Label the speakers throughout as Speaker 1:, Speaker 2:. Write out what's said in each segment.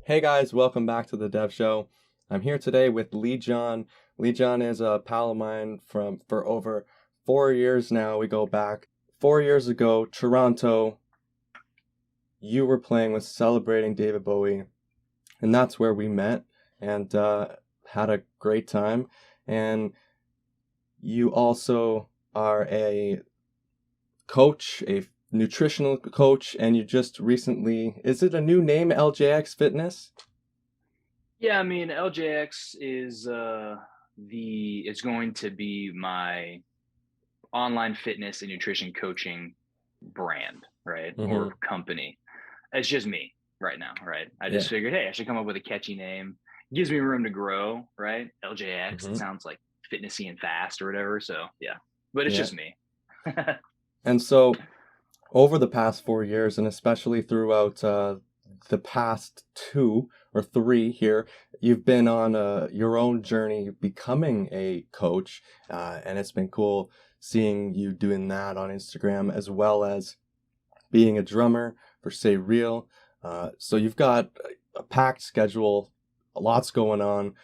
Speaker 1: Hey guys, welcome back to the Dev Show. I'm here today with Lee John. Lee John is a pal of mine for over 4 years now. We go back 4 years ago, Toronto. You were playing with Celebrating David Bowie, and that's where we met and had a great time. And you also are a coach, a nutritional coach, and you just recently, is it a new name, LJX Fitness?
Speaker 2: Yeah, I mean, LJX is it's going to be my online fitness and nutrition coaching brand, right? Or
Speaker 1: Mm-hmm.
Speaker 2: company. It's just me right now, right? I just
Speaker 1: Yeah.
Speaker 2: figured, hey, I should come up with a catchy name. Gives me room to grow, right? LJX, it
Speaker 1: Mm-hmm.
Speaker 2: sounds like fitnessy and fast or whatever. So yeah. But it's
Speaker 1: Yeah.
Speaker 2: just me.
Speaker 1: And so over the past 4 years, and especially throughout the past 2 or 3 here, you've been on your own journey becoming a coach, and it's been cool seeing you doing that on Instagram as well as being a drummer for SayReal. So you've got a packed schedule, lots going on.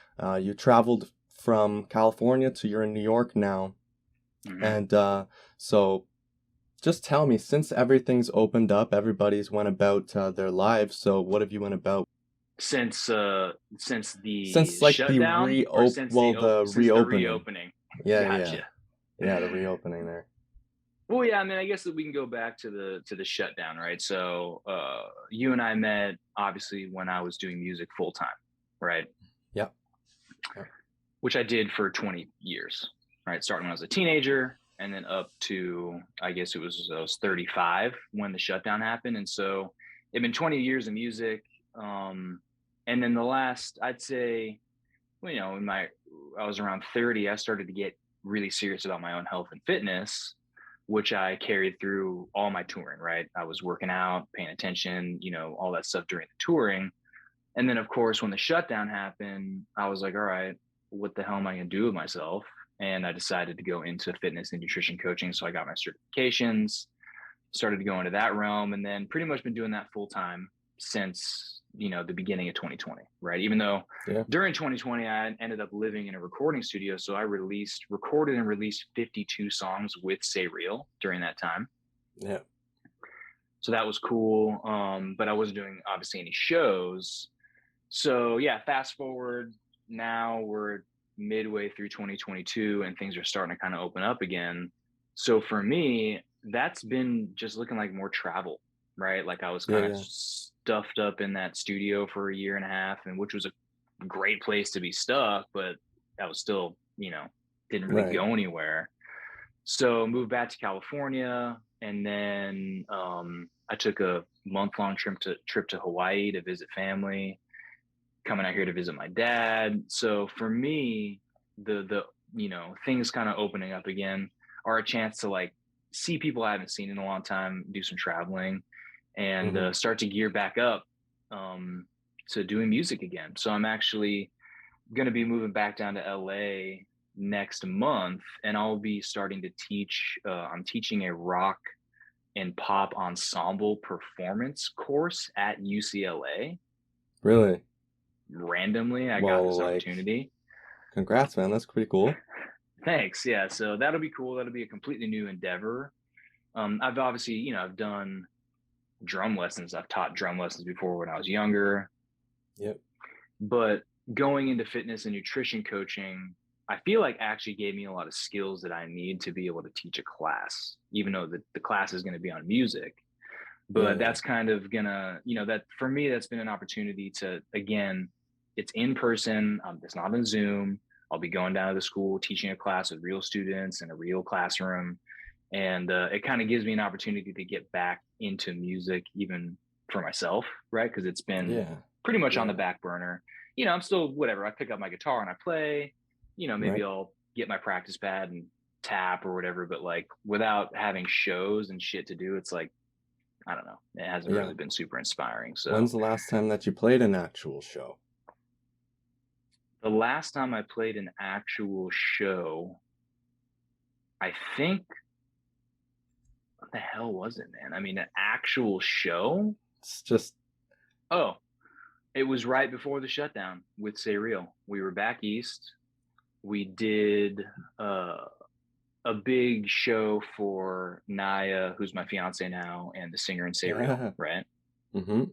Speaker 1: You traveled from California to you're in New York now,
Speaker 2: hmm
Speaker 1: and so just tell me, since everything's opened up, everybody's went about their lives. So what have you went about
Speaker 2: Since
Speaker 1: since
Speaker 2: the
Speaker 1: like
Speaker 2: shutdown or
Speaker 1: the
Speaker 2: since the
Speaker 1: reopening?
Speaker 2: reopening.
Speaker 1: Yeah, yeah,
Speaker 2: Gotcha.
Speaker 1: yeah, the reopening there.
Speaker 2: Well, yeah, I mean, I guess that we can go back to the shutdown, right? So, you and I met obviously when I was doing music full time, right?
Speaker 1: Yep, yep.
Speaker 2: Which I did for 20 years, right? Starting when I was a teenager and then up to I was 35 when the shutdown happened, and so it'd been 20 years of music. And then the last, I'd say, well, in my I was around 30, I started to get really serious about my own health and fitness, which I carried through all my touring, right? I was working out, paying attention, all that stuff during the touring. And then, of course, when the shutdown happened, I was like, all right, what the hell am I going to do with myself? And I decided to go into fitness and nutrition coaching. So I got my certifications, started to go into that realm, and then pretty much been doing that full time since the beginning of 2020, right? Even though
Speaker 1: Yeah,
Speaker 2: during 2020 I ended up living in a recording studio, so I recorded and released 52 songs with SayReal during that time.
Speaker 1: yeah.
Speaker 2: So that was cool. But I wasn't doing obviously any shows. So yeah, fast forward, now we're midway through 2022 and things are starting to kind of open up again. So for me, that's been just looking like more travel, right? Like I was
Speaker 1: Yeah,
Speaker 2: kind of
Speaker 1: yeah.
Speaker 2: stuffed up in that studio for a year and a half, and which was a great place to be stuck, but that was still, didn't really
Speaker 1: Right.
Speaker 2: go anywhere. So moved back to California, and then I took a month-long trip to Hawaii to visit family, coming out here to visit my dad. So for me, the things kind of opening up again are a chance to like see people I haven't seen in a long time, do some traveling, and
Speaker 1: Mm-hmm.
Speaker 2: start to gear back up um, to doing music again. So I'm actually going to be moving back down to LA next month, and I'll be starting to teach. I'm teaching a rock and pop ensemble performance course at UCLA.
Speaker 1: Really?
Speaker 2: Randomly, I got
Speaker 1: Well,
Speaker 2: this
Speaker 1: like,
Speaker 2: opportunity.
Speaker 1: congrats, man. That's pretty cool.
Speaker 2: Thanks. Yeah. So that'll be cool. That'll be a completely new endeavor. I've obviously, I've done drum lessons. I've taught drum lessons before when I was younger,
Speaker 1: Yep.
Speaker 2: but going into fitness and nutrition coaching, I feel like actually gave me a lot of skills that I need to be able to teach a class, even though the class is going to be on music.
Speaker 1: Yeah,
Speaker 2: But
Speaker 1: yeah.
Speaker 2: that's kind of gonna, that for me, that's been an opportunity to, again, it's in person, it's not on Zoom. I'll be going down to the school, teaching a class with real students in a real classroom. And it kind of gives me an opportunity to get back into music, even for myself, right? Because it's been
Speaker 1: Yeah.
Speaker 2: pretty much on the
Speaker 1: Yeah.
Speaker 2: back burner. I'm still, whatever. I pick up my guitar and I play, maybe
Speaker 1: Right.
Speaker 2: I'll get my practice pad and tap or whatever. But like without having shows and shit to do, it's like, I don't know. It hasn't
Speaker 1: Yeah.
Speaker 2: really been super inspiring.
Speaker 1: When's
Speaker 2: So
Speaker 1: the last time that you played an actual show?
Speaker 2: the last time I played an actual show, I think, what the hell was it, man? I mean, an actual show?
Speaker 1: It's just
Speaker 2: Oh, It was right before the shutdown with SayReal. We were back east. We did uh, a big show for Naya, who's my fiance now, and the singer in SayReal,
Speaker 1: Yeah.
Speaker 2: right?
Speaker 1: Mm-hmm.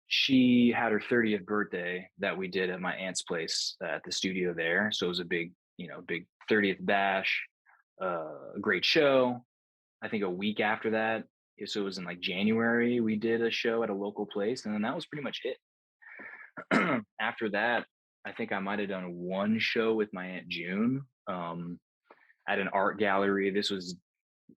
Speaker 2: She had her 30th birthday that we did at my aunt's place at the studio there. So it was a big, big 30th bash, a great show. I think a week after that, so it was in like January, we did a show at a local place, and then that was pretty much it. After that, I think I might have done one show with my Aunt June at an art gallery. This was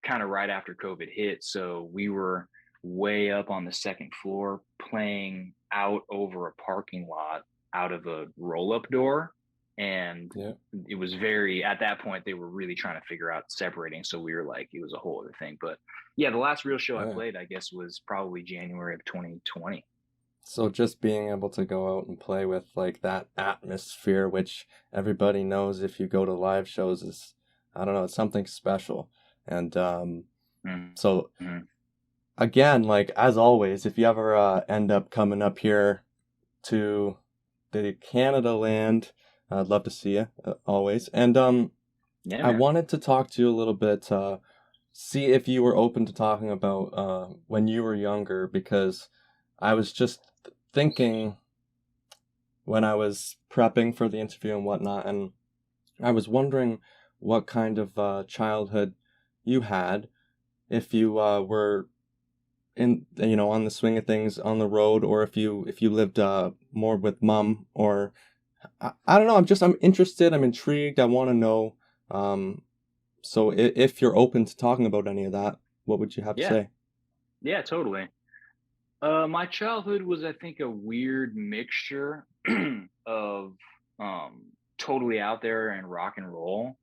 Speaker 2: kind of right after COVID hit. So we were way up on the second floor playing out over a parking lot out of a roll up door. And
Speaker 1: Yeah.
Speaker 2: it was very, at that point, they were really trying to figure out separating. So we were like, it was a whole other thing. But yeah, the last real show I
Speaker 1: Yeah.
Speaker 2: played, I guess, was probably January of 2020.
Speaker 1: So just being able to go out and play with like that atmosphere, which everybody knows if you go to live shows is, I don't know, it's something special. And so
Speaker 2: Mm-hmm.
Speaker 1: again, like as always, if you ever end up coming up here to the Canada land, I'd love to see you always. And
Speaker 2: Yeah,
Speaker 1: I
Speaker 2: man.
Speaker 1: wanted to talk to you a little bit, see if you were open to talking about when you were younger, because I was just thinking when I was prepping for the interview and whatnot, and I was wondering what kind of childhood you had, if you were in, on the swing of things on the road, or if you lived more with mom, or I don't know. I'm interested. I'm intrigued. I want to know. So if you're open to talking about any of that, what would you have to
Speaker 2: Yeah.
Speaker 1: say?
Speaker 2: Yeah, totally. My childhood was, I think, a weird mixture of um, totally out there and rock and roll,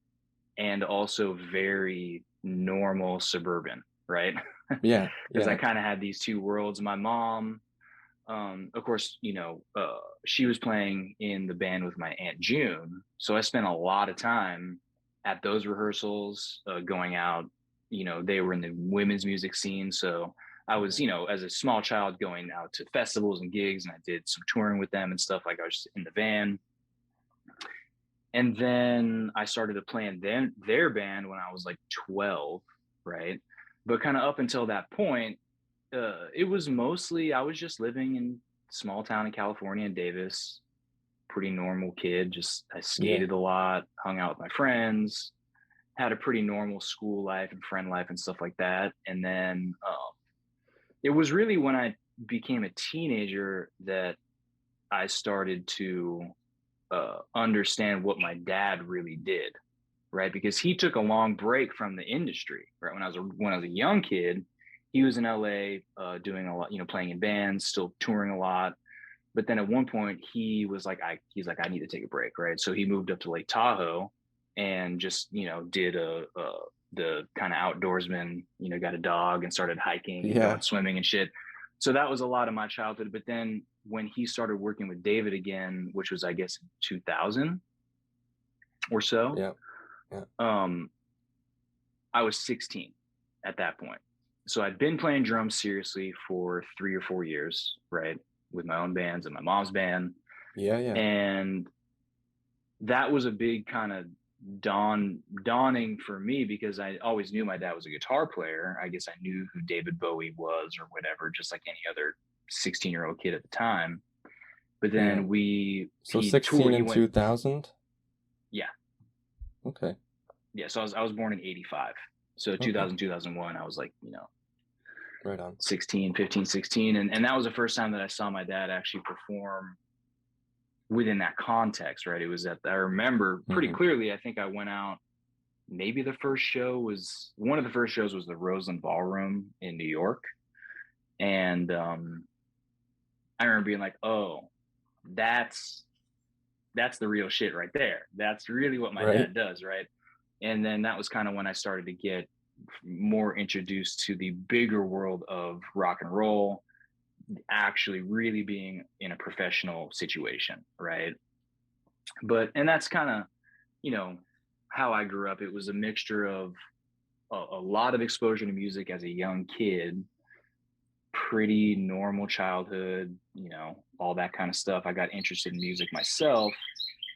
Speaker 2: and also very normal suburban, right?
Speaker 1: Yeah,
Speaker 2: Because I
Speaker 1: yeah,
Speaker 2: kind of had these two worlds. My mom, of course, she was playing in the band with my Aunt June, so I spent a lot of time at those rehearsals, going out. They were in the women's music scene, so I was,
Speaker 1: mhm,
Speaker 2: as a small child, going out to festivals and gigs, and I did some touring with them and stuff. Like I was in the van, and then I started to play in their band when I was like 12, right? But kind of up until that point, it was mostly I was just living in small town in California in Davis, pretty normal kid. Just I
Speaker 1: yeah,
Speaker 2: skated a lot, hung out with my friends, had a pretty normal school life and friend life and stuff like that. And then it was really when I became a teenager that I started to understand what my dad really did, right? Because he took a long break from the industry, right? When I was a young kid, he was in LA doing a lot, playing in bands, still touring a lot. But then at one point, he's like, I need to take a break, right? So he moved up to Lake Tahoe and just did the kind of outdoorsman, got a dog and started hiking and going
Speaker 1: yeah,
Speaker 2: swimming and shit. So that was a lot of my childhood. But then when he started working with David again, which was I guess 2000 or so,
Speaker 1: yeah, yeah,
Speaker 2: um, I was 16 at that point. So I'd been playing drums seriously for 3 or 4 years, right? With my own bands and my mom's band.
Speaker 1: yeah, yeah.
Speaker 2: And that was a big kind of dawning for me because I always knew my dad was a guitar player. I guess I knew who David Bowie was or whatever, just like any other 16-year-old kid at the time. But
Speaker 1: Yeah.
Speaker 2: then
Speaker 1: So
Speaker 2: he toured,
Speaker 1: 16
Speaker 2: he
Speaker 1: and
Speaker 2: went,
Speaker 1: 2000?
Speaker 2: yeah,
Speaker 1: Okay.
Speaker 2: yeah. So I was born in 85. So
Speaker 1: Okay.
Speaker 2: 2000, 2001, I was like,
Speaker 1: Right on.
Speaker 2: 16, 15, 16. And that was the first time that I saw my dad actually perform within that context, right? It was I remember pretty
Speaker 1: Mm-hmm.
Speaker 2: clearly, I think I went out, maybe one of the first shows was the Roseland Ballroom in New York. And I remember being like, oh, that's, that's the real shit right there. That's really what my
Speaker 1: Right.
Speaker 2: dad does, right? And then that was kind of when I started to get more introduced to the bigger world of rock and roll, actually really being in a professional situation, right? And that's kind of, you know, how I grew up. It was a mixture of a lot of exposure to music as a young kid, pretty normal childhood, all that kind of stuff. I got interested in music myself.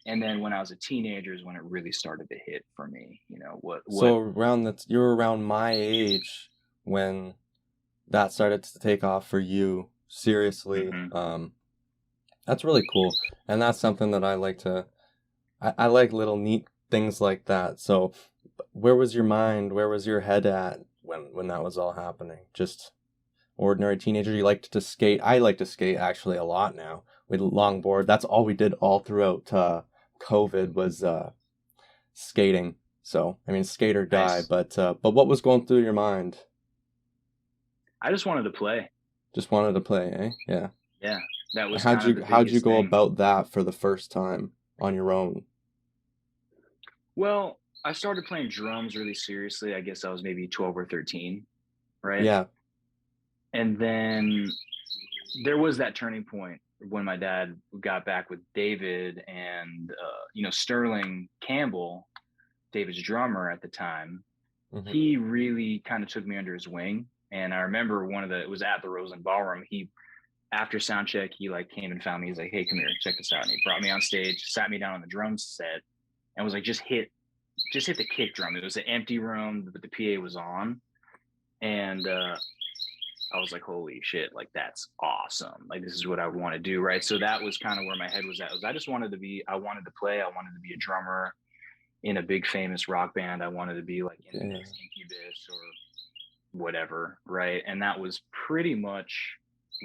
Speaker 2: And then when I was a teenager is when it really started to hit for me, what
Speaker 1: So you were around my age when that started to take off for you seriously.
Speaker 2: hmm
Speaker 1: That's really cool. And that's something that I like to I like little neat things like that. So where was your mind? Where was your head at when that was all happening? Just ordinary teenager. You liked to skate. I like to skate actually a lot now with longboard. That's all we did all throughout COVID was skating. So I mean, skate or die.
Speaker 2: nice.
Speaker 1: But what was going through your mind?
Speaker 2: I just wanted to play.
Speaker 1: Just wanted to play, eh? Yeah.
Speaker 2: Yeah, that was
Speaker 1: How'd
Speaker 2: kind of the
Speaker 1: you how'd you
Speaker 2: biggest
Speaker 1: go
Speaker 2: thing.
Speaker 1: about that for the first time on your own?
Speaker 2: Well, I started playing drums really seriously. I guess I was maybe 12 or 13, right?
Speaker 1: Yeah.
Speaker 2: And then there was that turning point when my dad got back with David and Sterling Campbell, David's drummer at the time.
Speaker 1: Hmm.
Speaker 2: He really kind of took me under his wing. And I remember it was at the Rosen Ballroom. He After sound check, he like came and found me. He's like, "Hey, come here, check this out." And he brought me on stage, sat me down on the drum set, and was like, just hit the kick drum. It was an empty room, but the PA was on, and I was like, "Holy shit! Like that's awesome! Like this is what I want to do." Right. So that was kind of where my head was at. I wanted to play. I wanted to be a drummer in a big famous rock band. I wanted to be like in the
Speaker 1: Yeah.
Speaker 2: next Incubus or whatever. Right. And that was pretty much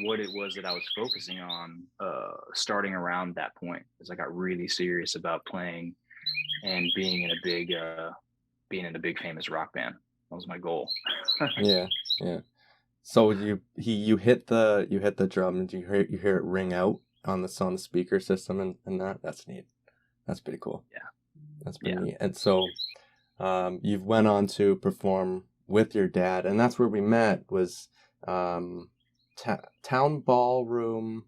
Speaker 2: what it was that I was focusing on starting around that point, because I got really serious about playing and being in a big famous rock band. That was my goal.
Speaker 1: Yeah. Yeah. So you hit the drum and you hear it ring out on the speaker system and that's neat. That's pretty cool.
Speaker 2: Yeah.
Speaker 1: That's pretty
Speaker 2: Yeah.
Speaker 1: neat. And so you've went on to perform with your dad, and that's where we met was um, Town Ballroom.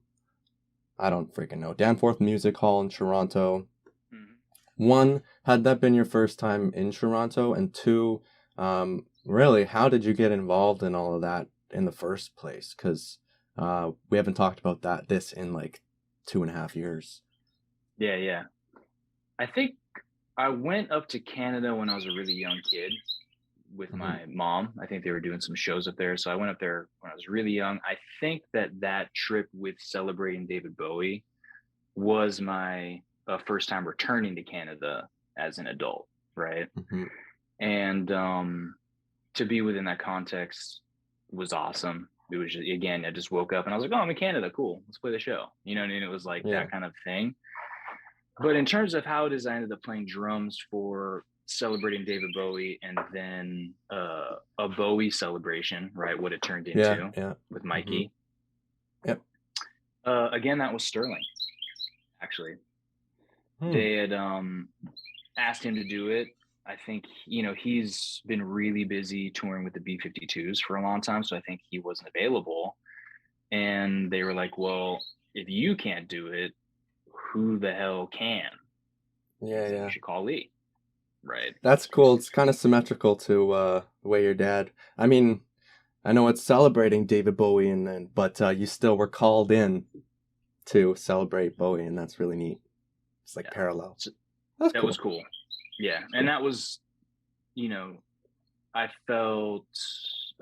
Speaker 1: I don't freaking know. Danforth Music Hall in Toronto.
Speaker 2: Mhm.
Speaker 1: One, had that been your first time in Toronto? And two, really, how did you get involved in all of that in the first place? Because we haven't talked about this in like 2.5 years.
Speaker 2: Yeah. Yeah. I think I went up to Canada when I was a really young kid with
Speaker 1: Hmm.
Speaker 2: my mom. I think they were doing some shows up there. So I went up there when I was really young. I think that trip with celebrating David Bowie was my first time returning to Canada as an adult, right?
Speaker 1: Hmm.
Speaker 2: And to be within that context was awesome. It was just, again, I just woke up and I was like, "Oh, I'm in Canada. Cool. Let's play the show." You know what I mean? It was like
Speaker 1: Yeah.
Speaker 2: that kind of thing. But in terms of how it is, I ended up playing drums for celebrating David Bowie and then a Bowie celebration, right? What it turned
Speaker 1: Yeah.
Speaker 2: into
Speaker 1: Yeah.
Speaker 2: with
Speaker 1: Hmm.
Speaker 2: Mikey.
Speaker 1: Yep.
Speaker 2: Again, that was Sterling, actually.
Speaker 1: Hmm.
Speaker 2: They had asked him to do it. I think, he's been really busy touring with the B-52s for a long time. So I think he wasn't available. And they were like, "Well, if you can't do it, who the hell can?" And
Speaker 1: Yeah.
Speaker 2: he's like, "You
Speaker 1: Yeah.
Speaker 2: should call Lee." Right.
Speaker 1: That's cool. It's kind of symmetrical to the way your dad. I mean, I know it's celebrating David Bowie, but you still were called in to celebrate Bowie, and that's really neat. It's like
Speaker 2: Yeah.
Speaker 1: parallel.
Speaker 2: So
Speaker 1: That's
Speaker 2: that was
Speaker 1: cool.
Speaker 2: cool. Yeah. And
Speaker 1: Cool.
Speaker 2: that was, you know, I felt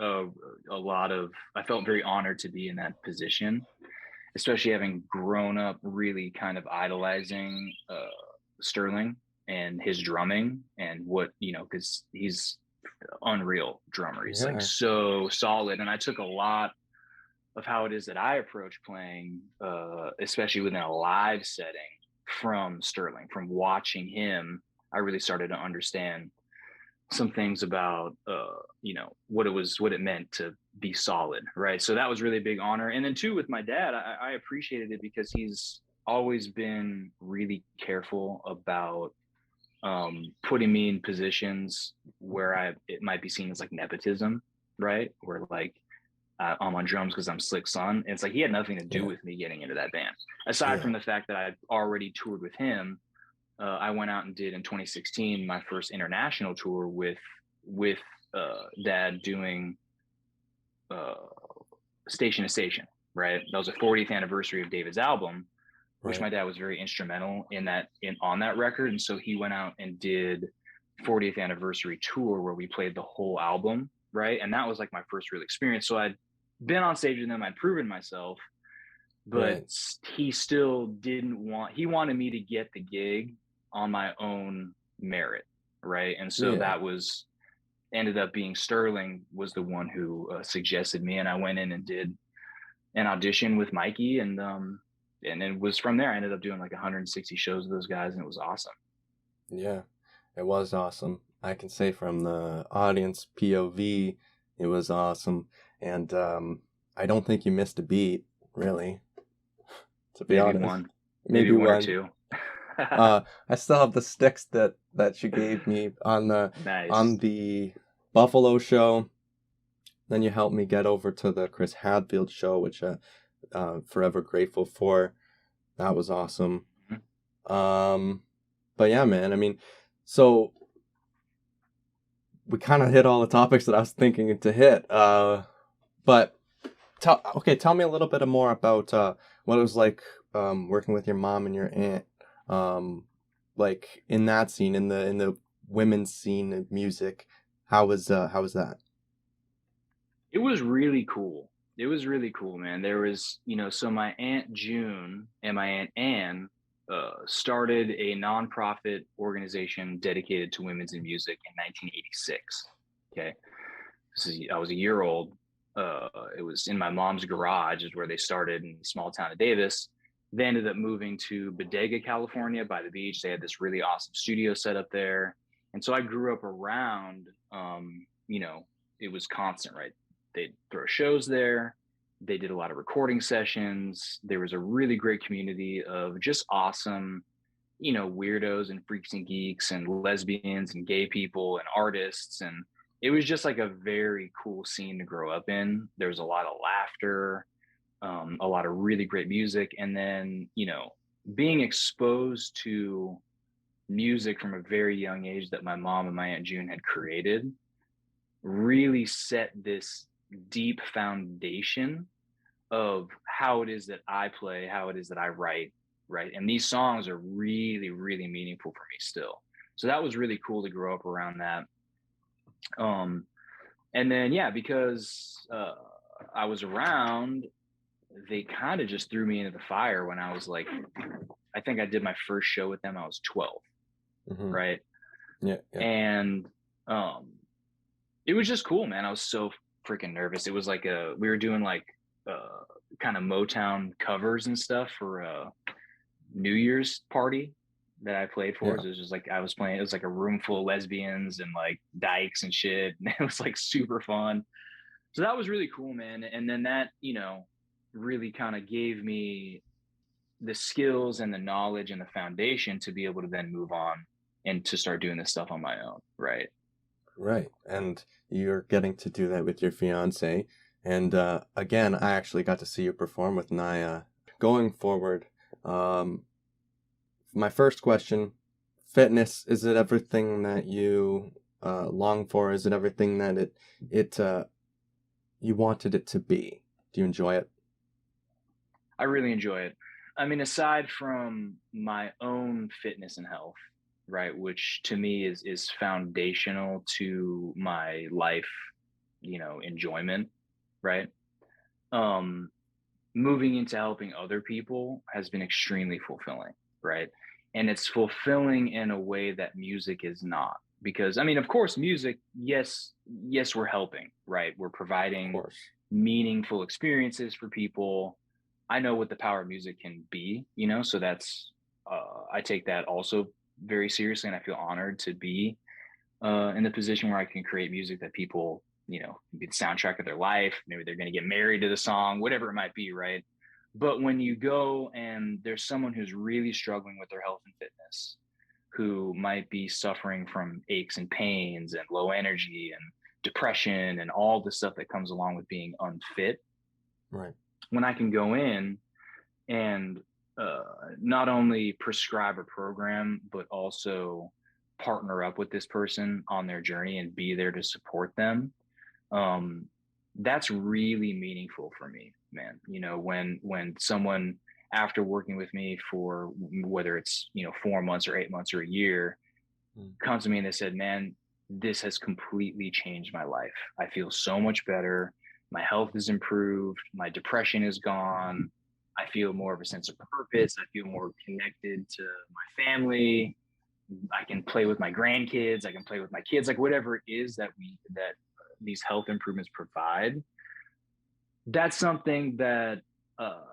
Speaker 2: uh, I felt very honored to be in that position, especially having grown up really kind of idolizing Sterling and his drumming and because he's unreal drummer. He's like
Speaker 1: Yeah.
Speaker 2: so solid. And I took a lot of how it is that I approach playing, especially within a live setting from Sterling. From watching him, I really started to understand some things about what it meant to be solid, right? So that was really a big honor. And then two, with my dad, I appreciated it because he's always been really careful about putting me in positions where it might be seen as like nepotism, right? Where like I'm on drums because I'm Slick Son. And it's like he had nothing to do
Speaker 1: Yeah.
Speaker 2: with me getting into that band, aside from
Speaker 1: Yeah.
Speaker 2: the fact that I'd already toured with him. I went out and did in 2016 my first international tour with Dad doing uh, Station to Station, right? That was the 40th anniversary of David's album, which
Speaker 1: Right.
Speaker 2: my dad was very instrumental in on that record. And so he went out and did 40th anniversary tour where we played the whole album, right? And that was like my first real experience. So I'd been on stage with him, I'd proven myself, but
Speaker 1: Right.
Speaker 2: he still didn't want, he wanted me to get the gig on my own merit, right? And so
Speaker 1: Yeah.
Speaker 2: that was ended up being Sterling was the one who suggested me, and I went in and did an audition with Mikey, and it was from there. I ended up doing like 160 shows with those guys, and it was awesome.
Speaker 1: Yeah. It was awesome. I can say from the audience POV, it was awesome. And I don't think you missed a beat, really, to be
Speaker 2: Maybe
Speaker 1: honest.
Speaker 2: one, maybe
Speaker 1: Maybe
Speaker 2: one or
Speaker 1: one.
Speaker 2: two.
Speaker 1: I still have the sticks that you gave me on
Speaker 2: Nice.
Speaker 1: the Buffalo show. Then you helped me get over to the Chris Hadfield show, which forever grateful for. That was awesome.
Speaker 2: Mhm.
Speaker 1: But yeah, man, I mean, so we kind of hit all the topics that I was thinking to hit. But tell me a little bit more about what it was like working with your mom and your aunt, like in that scene, in the women's scene of music. How was that?
Speaker 2: It was really cool. It was really cool, man. There was, so my Aunt June and my Aunt Anne started a nonprofit organization dedicated to women's in music in 1986. Okay. I was a year old. It was in my mom's garage, is where they started in the small town of Davis. They ended up moving to Bodega, California by the beach. They had this really awesome studio set up there. And so I grew up around, it was constant, right? They'd throw shows there. They did a lot of recording sessions. There was a really great community of just awesome, weirdos and freaks and geeks and lesbians and gay people and artists. And it was just like a very cool scene to grow up in. There was a lot of laughter, a lot of really great music. And then, being exposed to music from a very young age that my mom and my Aunt June had created really set this deep foundation of how it is that I play, how it is that I write, right? And these songs are really, really meaningful for me still. So that was really cool to grow up around that. Um, and then yeah, because I was around, they kind of just threw me into the fire when I was like, I think I did my first show with them. I was 12,
Speaker 1: Mm-hmm.
Speaker 2: right?
Speaker 1: Yeah, yeah,
Speaker 2: And um, it was just cool, man. I was so freaking nervous. It was like we were doing like uh, kind of Motown covers and stuff for a New Year's party that I played for.
Speaker 1: yeah.
Speaker 2: So it was just like I was playing. It was like a room full of lesbians and like dykes and shit. And it was like super fun. So that was really cool, man. And then that, really kind of gave me the skills and the knowledge and the foundation to be able to then move on and to start doing this stuff on my own, right?
Speaker 1: Right. And you're getting to do that with your fiance. And again, I actually got to see you perform with Naya. Going forward, um, my first question, fitness, is it everything that you long for? Is it everything that it you wanted it to be? Do you enjoy it?
Speaker 2: I really enjoy it. I mean, aside from my own fitness and health, right, which to me is foundational to my life, enjoyment, right? Um, Moving into helping other people has been extremely fulfilling, right? And it's fulfilling in a way that music is not. Because I mean, of course, music, yes, yes, we're helping, right? We're
Speaker 1: Of
Speaker 2: providing
Speaker 1: course.
Speaker 2: meaningful experiences for people. I know what the power of music can be, so that's I take that also very seriously, and I feel honored to be in the position where I can create music that people, be the soundtrack of their life. Maybe they're going to get married to the song, whatever it might be, right? But when you go and there's someone who's really struggling with their health and fitness, who might be suffering from aches and pains and low energy and depression and all the stuff that comes along with being unfit,
Speaker 1: Right.
Speaker 2: when I can go in and not only prescribe a program, but also partner up with this person on their journey and be there to support them, um, that's really meaningful for me, man. When someone, after working with me for whether it's 4 months or 8 months or a year,
Speaker 1: Mm.
Speaker 2: comes to me and they said, man, this has completely changed my life. I feel so much better. My health is improved. My depression is gone. I feel more of a sense of purpose. I feel more connected to my family. I can play with my grandkids. I can play with my kids, like whatever it is that these health improvements provide. That's something that uh,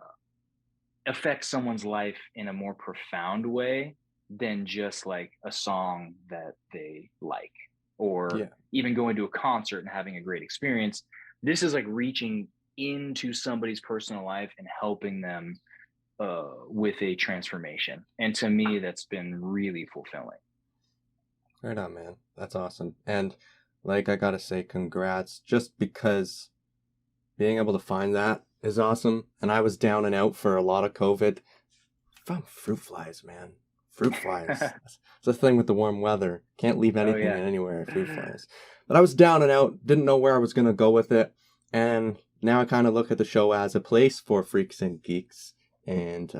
Speaker 2: affects someone's life in a more profound way than just like a song that they like, or
Speaker 1: Yeah.
Speaker 2: even going to a concert and having a great experience. This is like reaching into somebody's personal life and helping them with a transformation. And to me, that's been really fulfilling.
Speaker 1: Right on, man. That's awesome. And like, I gotta say, congrats, just because being able to find that is awesome. And I was down and out for a lot of COVID. Found fruit flies, man. Fruit flies. It's the thing with the warm weather. Can't leave
Speaker 2: Oh
Speaker 1: anything
Speaker 2: yeah.
Speaker 1: anywhere. Fruit flies. But I was down and out. Didn't know where I was gonna go with it. And now I kind of look at the show as a place for freaks and geeks. And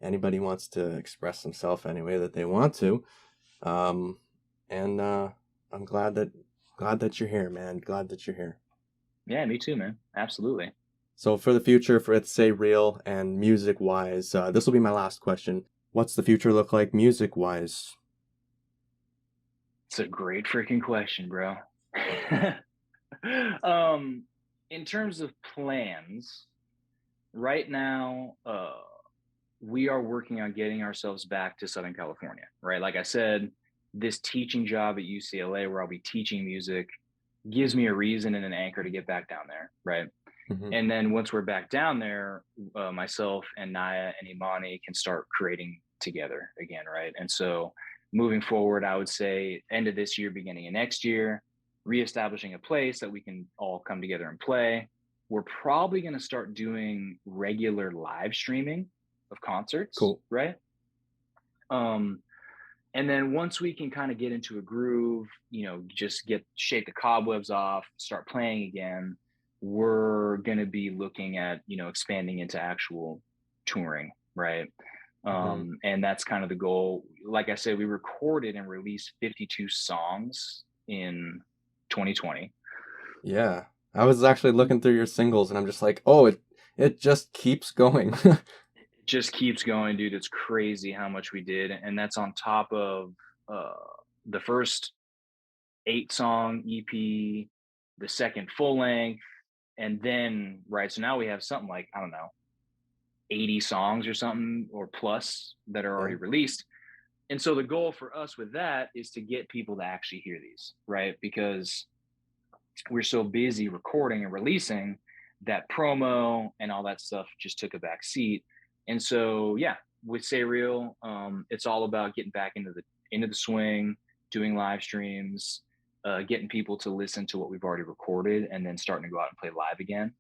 Speaker 1: anybody wants to express themselves any way that they want to. Um, and I'm glad that you're here, man. Glad that you're here.
Speaker 2: Yeah, me too, man. Absolutely.
Speaker 1: So for the future, for it's SayReal and music wise, this will be my last question. What's the future look like music wise?
Speaker 2: It's a great freaking question, bro. um, in terms of plans, right now, we are working on getting ourselves back to Southern California, right? Like I said, this teaching job at UCLA, where I'll be teaching music, gives me a reason and an anchor to get back down there, right?
Speaker 1: Hmm.
Speaker 2: And then once we're back down there, myself and Naya and Imani can start creating together again, right? And so moving forward, I would say end of this year, beginning of next year, reestablishing a place that we can all come together and play. We're probably going to start doing regular live streaming of concerts,
Speaker 1: Cool.
Speaker 2: right? Um, and then once we can kind of get into a groove, just get shake the cobwebs off, start playing again, we're going to be looking at, expanding into actual touring, right?
Speaker 1: Hmm.
Speaker 2: And that's kind of the goal. Like I said, we recorded and released 52 songs in 2020.
Speaker 1: Yeah. I was actually looking through your singles and I'm just like, oh, it just keeps going.
Speaker 2: It just keeps going, dude. It's crazy how much we did. And that's on top of uh, the first 8-song EP, the second full length, and then right. So now we have something like, I don't know, 80 songs or something or plus that are already
Speaker 1: Yeah.
Speaker 2: released. And so the goal for us with that is to get people to actually hear these, right? Because we're so busy recording and releasing that promo and all that stuff just took a back seat. And so yeah, with SayReal, it's all about getting back into the swing, doing live streams, getting people to listen to what we've already recorded, and then starting to go out and play live again.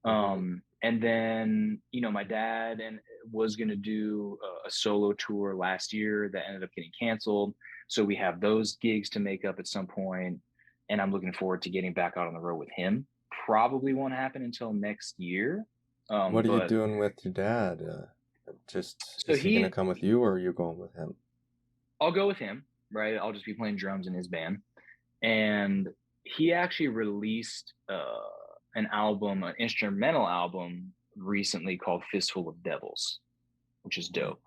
Speaker 1: Hmm.
Speaker 2: And then my dad and was going to do a solo tour last year that ended up getting canceled. So we have those gigs to make up at some point, and I'm looking forward to getting back out on the road with him. Probably won't happen until next year.
Speaker 1: What are you
Speaker 2: But
Speaker 1: doing with your dad? Just,
Speaker 2: so
Speaker 1: is he gonna
Speaker 2: he,
Speaker 1: come with you or are you going with him?
Speaker 2: I'll go with him, right? I'll just be playing drums in his band, and he actually released an album, an instrumental album recently called Fistful of Devils, which is
Speaker 1: Mm.
Speaker 2: dope.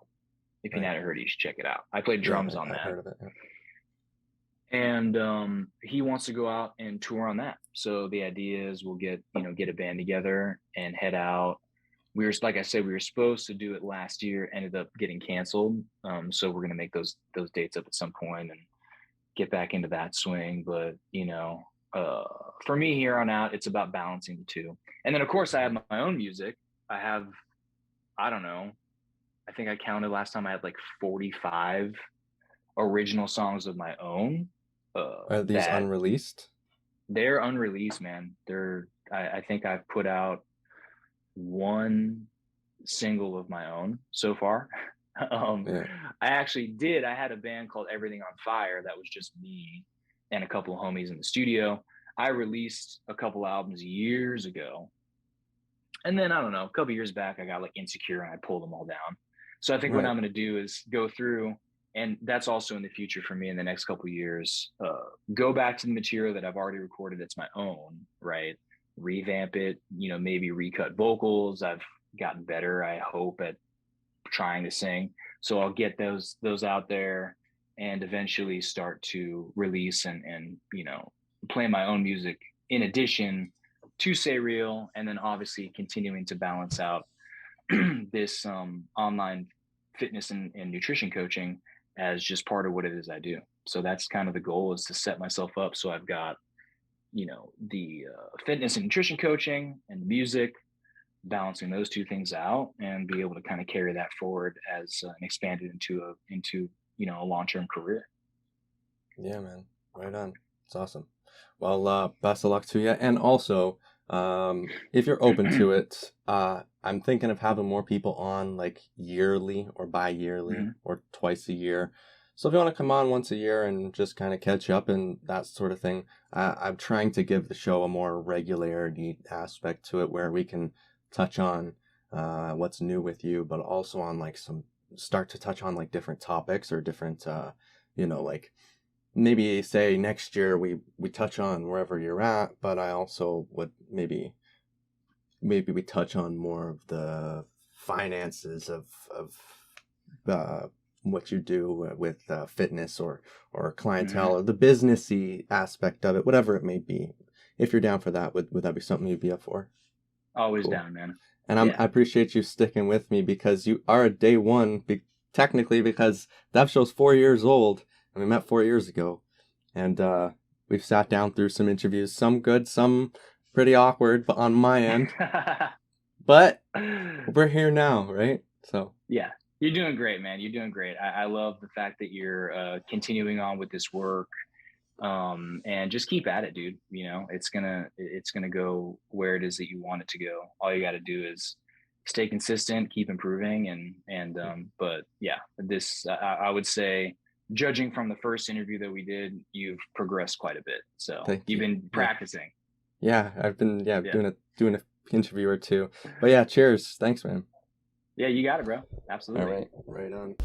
Speaker 2: If you
Speaker 1: Right.
Speaker 2: haven't heard it, you should check it out. I played
Speaker 1: Yeah,
Speaker 2: drums on
Speaker 1: I
Speaker 2: that.
Speaker 1: heard of it. Yeah.
Speaker 2: And he wants to go out and tour on that. So the idea is we'll get a band together and head out. Like I said, we were supposed to do it last year, ended up getting canceled. So we're gonna make those dates up at some point and get back into that swing. But uh, for me here on out, it's about balancing the two. And then of course I have
Speaker 1: Mhm.
Speaker 2: my own music. I have, I don't know, I think I counted last time I had like 45 original songs of my own
Speaker 1: Are these
Speaker 2: that
Speaker 1: unreleased?
Speaker 2: they're unreleased, man. I think I've put out one single of my own so far. um,
Speaker 1: Yeah.
Speaker 2: I had a band called Everything on Fire that was just me and a couple of homies in the studio. I released a couple albums years ago, and then I don't know, a couple years back, I got like insecure and I pulled them all down. So I think what
Speaker 1: Right.
Speaker 2: I'm going to do is go through, and that's also in the future for me in the next couple years. Go back to the material that I've already recorded that's my own, right? Revamp it, maybe recut vocals. I've gotten better, I hope, at trying to sing. So I'll get those out there and eventually start to release and play my own music in addition to SayReal, and then obviously continuing to balance out this online fitness and nutrition coaching as just part of what it is I do. So that's kind of the goal, is to set myself up so I've got the fitness and nutrition coaching and music, balancing those two things out, and be able to kind of carry that forward as and expand it into a long-term career.
Speaker 1: Yeah, man. Right on. It's awesome. Well, best of luck to you. And also, if you're open to it, I'm thinking of having more people on like yearly or bi-yearly
Speaker 2: Mhm.
Speaker 1: or twice a year. So if you want to come on once a year and just kind of catch up and that sort of thing, I'm trying to give the show a more regularity aspect to it where we can touch on what's new with you, but also on like start to touch on like different topics or different, like maybe say next year we touch on wherever you're at, but I also would maybe we touch on more of the finances of uh, what you do with fitness or clientele
Speaker 2: Mhm.
Speaker 1: or the businessy aspect of it, whatever it may be. If you're down for that, would that be something you'd be up for?
Speaker 2: Always
Speaker 1: Cool.
Speaker 2: down, man.
Speaker 1: And I
Speaker 2: Yeah.
Speaker 1: appreciate you sticking with me because you are a day one, technically, because that show's 4 years old and we met 4 years ago. And we've sat down through some interviews, some good, some pretty awkward, but on my end. But we're here now, right? So
Speaker 2: Yeah, you're doing great, man. You're doing great. I love the fact that you're continuing on with this work, and just keep at it, dude. It's gonna go where it is that you want it to go. All you got to do is stay consistent, keep improving, and but yeah, this I would say, judging from the first interview that we did, you've progressed quite a bit. So
Speaker 1: thank
Speaker 2: you've
Speaker 1: you.
Speaker 2: been
Speaker 1: Yeah.
Speaker 2: practicing.
Speaker 1: Yeah, I've been
Speaker 2: Yeah,
Speaker 1: doing a interview or two. But yeah, cheers. Thanks, man.
Speaker 2: yeah, you got it, bro.
Speaker 1: All
Speaker 2: Absolutely.
Speaker 1: right. Right on.